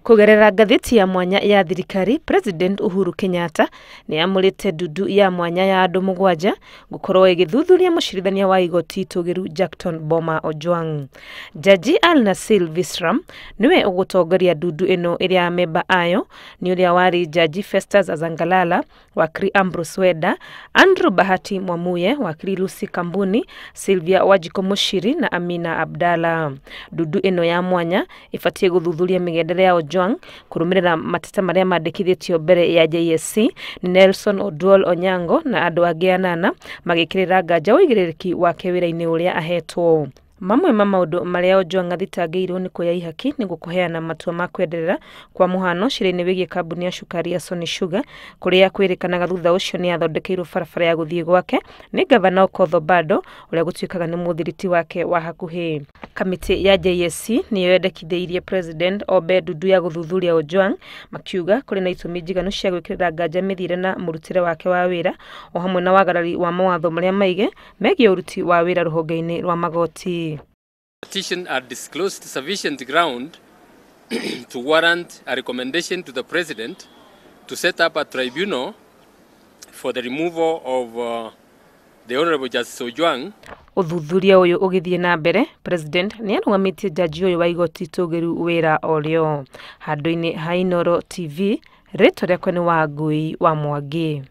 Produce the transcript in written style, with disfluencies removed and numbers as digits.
Kugerera ngathĩti ya mwanya ya thirikari, President Uhuru Kenyatta nĩ amũrĩte Ndundu ya mwanya ya andu mugwanja gukorwo igithuthuria mucirithania wa igooti-itugiru Jackton Ojwang. Njanji Alnasir Visram niwe ugutongoria Ndundu ino iria memba ayo ni uria wari Jaji Festus Azangalala, wakiri Ambrose Weda, Andrew Bahati Mwamuye, wakiri Lucy Kambuni, Sylvia Wajiko Mushiri na Amina Abdalla. Ndundu ino ya mwanya ifatie guthuthuria migendere ya Ojwang kurumirira mateta maria mandikithitio mbere ya JSC ni Nelson Oduol Onyango na andu angi anana magikirira nganja uigiriki wake wira-ini uria ahetwo. Mamwe ma maundu maria Ojwang athitangĩirwo ni kuoya ihaki ni gukuheana matua ma kwenderera kwa muhano cira-ini wigie kambuni ya cukari ya Sony Sugar kuria kwirikanaga thutha ucio ni athondekeirwo barabara ya guthie gwake ni gavana Okoth Bado uria gutuikaga ni muthiriti wake wa hakuhi. Kamiti ya JSC ni yendekithirie President obe Ndundu ya guthuthuria Ojwang makiuga kuri na itumi njiganu cia gwikirira nganja mithire na murutire wake wa wira o hamwe na wagarari wa mawatho maria maige megie uruti wa wira ruhonge-ini rwa magoti. Petition are disclosed sufficient ground to warrant a recommendation to the President to set up a tribunal for the removal of the Honorable Justice Ojwang. Uthuthuria uyu ugithie na mbere, President ni arugamitie jaji uyu wa igooti-itugiru wira orio. Handu-ini ha Inooro TV, rĩtwa rĩakwa nĩ Wangui wa Mwangi.